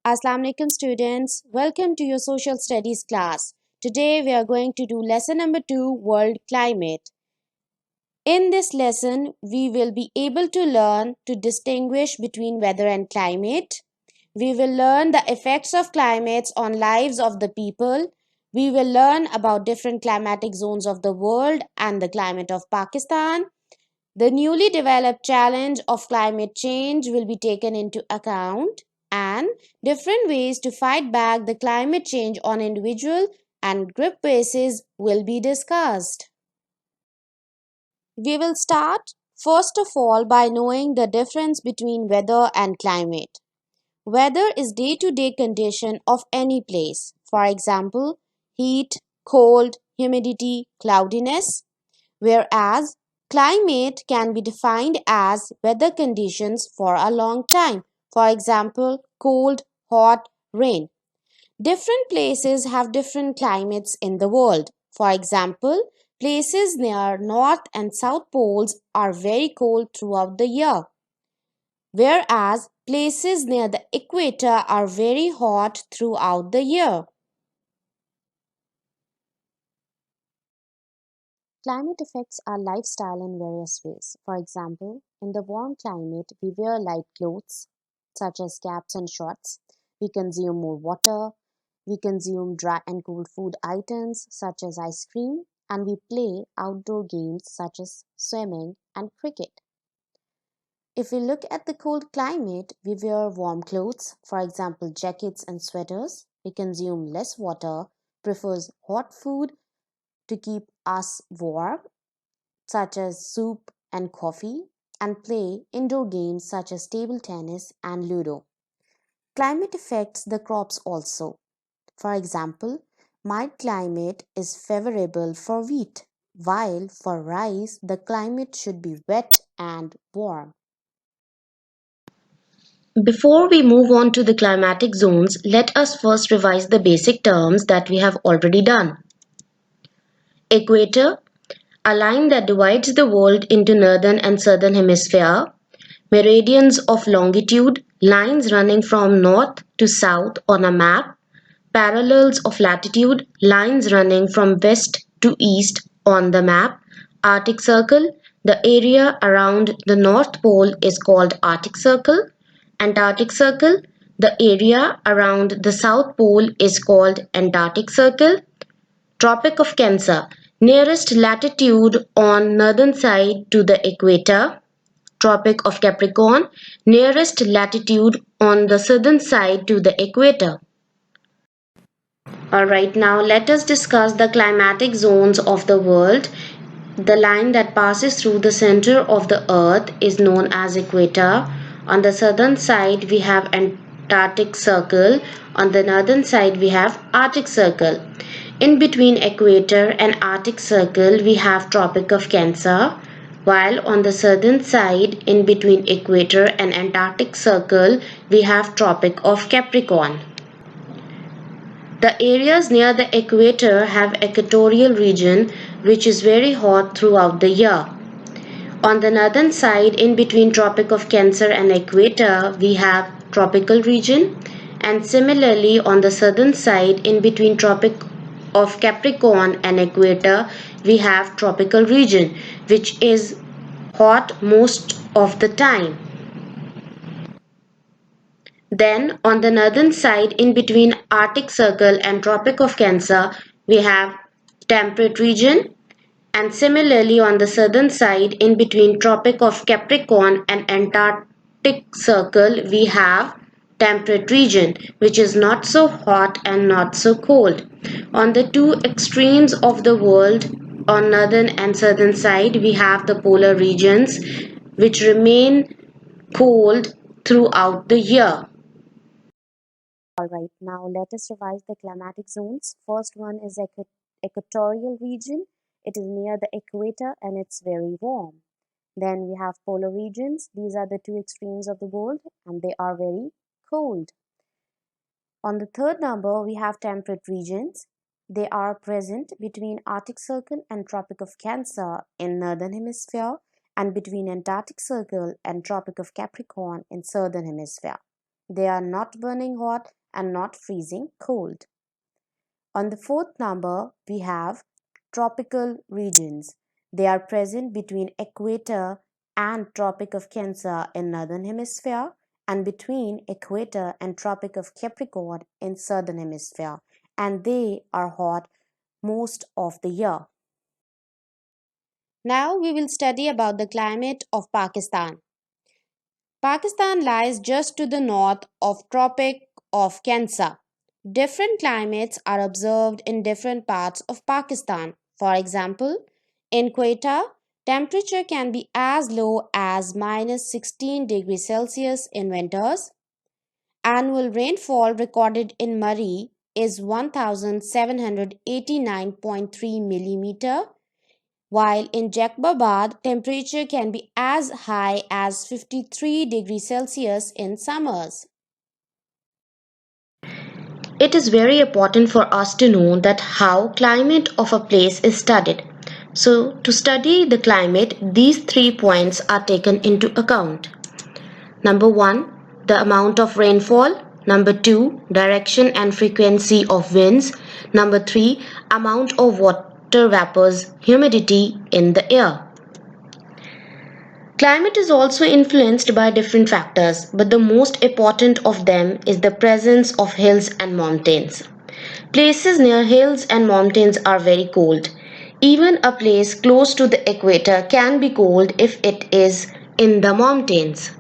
Assalamu alaikum students, welcome to your social studies class. Today we are going to do lesson number 2, World Climate. In this lesson, we will be able to learn to distinguish between weather and climate. We will learn the effects of climates on lives of the people. We will learn about different climatic zones of the world and the climate of Pakistan. The newly developed challenge of climate change will be taken into account, and different ways to fight back the climate change on individual and group basis will be discussed. We will start first of all by knowing the difference between weather and climate. Weather is day-to-day condition of any place. For example, heat, cold, humidity, cloudiness. Whereas climate can be defined as weather conditions for a long time. For example, cold, hot, rain. Different places have different climates in the world. For example, places near North and South poles are very cold throughout the year, whereas places near the equator are very hot throughout the year. Climate affects our lifestyle in various ways. For example, in the warm climate, we wear light clothes such as caps and shorts. We consume more water. We consume dry and cool food items such as ice cream. And we play outdoor games such as swimming and cricket. If we look at the cold climate, we wear warm clothes, for example, jackets and sweaters. We consume less water, prefers hot food to keep us warm such as soup and coffee, and play indoor games such as table tennis and Ludo. Climate affects the crops also. For example, mild climate is favorable for wheat, while for rice the climate should be wet and warm. Before we move on to the climatic zones, let us first revise the basic terms that we have already done. Equator, a line that divides the world into northern and southern hemisphere. Meridians of longitude, lines running from north to south on a map. Parallels of latitude, lines running from west to east on the map. Arctic Circle, the area around the North Pole is called Arctic Circle. Antarctic Circle, the area around the South Pole is called Antarctic Circle. Tropic of Cancer, nearest latitude on northern side to the equator. Tropic of Capricorn, nearest latitude on the southern side to the equator. Alright, now let us discuss the climatic zones of the world. The line that passes through the center of the earth is known as equator. On the southern side we have Antarctic Circle. On the northern side we have Arctic Circle. In between equator and Arctic Circle we have Tropic of Cancer, while on the southern side in between equator and Antarctic Circle we have Tropic of Capricorn. The areas near the equator have equatorial region which is very hot throughout the year. On the northern side in between Tropic of Cancer and equator we have tropical region, and similarly on the southern side in between Tropic of Capricorn and equator we have tropical region which is hot most of the time. Then on the northern side in between Arctic Circle and Tropic of Cancer we have temperate region, and similarly on the southern side in between Tropic of Capricorn and Antarctic Circle we have temperate region which is not so hot and not so cold. On the two extremes of the world, on northern and southern side we have the polar regions which remain cold throughout the year. Alright, now let us revise the climatic zones. First one is equatorial region. It is near the equator and it's very warm. Then we have polar regions. These are the two extremes of the world and they are very cold. On the third number, we have temperate regions. They are present between Arctic Circle and Tropic of Cancer in northern hemisphere, and between Antarctic Circle and Tropic of Capricorn in southern hemisphere. They are not burning hot and not freezing cold. On the fourth number, we have tropical regions. They are present between equator and Tropic of Cancer in northern hemisphere and between equator and Tropic of Capricorn in southern hemisphere, and they are hot most of the year. Now we will study about the climate of Pakistan. Pakistan lies just to the north of Tropic of Cancer. Different climates are observed in different parts of Pakistan. For example, in Quetta, temperature can be as low as minus 16 degrees Celsius in winters. Annual rainfall recorded in Murree is 1789.3 millimeter, while in Jacobabad, temperature can be as high as 53 degrees Celsius in summers. It is very important for us to know that how climate of a place is studied. So to study the climate, these 3 points are taken into account. Number 1, the amount of rainfall. Number 2, direction and frequency of winds. Number 3, amount of water vapors, humidity in the air. Climate is also influenced by different factors, but the most important of them is the presence of hills and mountains. Places near hills and mountains are very cold. Even a place close to the equator can be cold if it is in the mountains.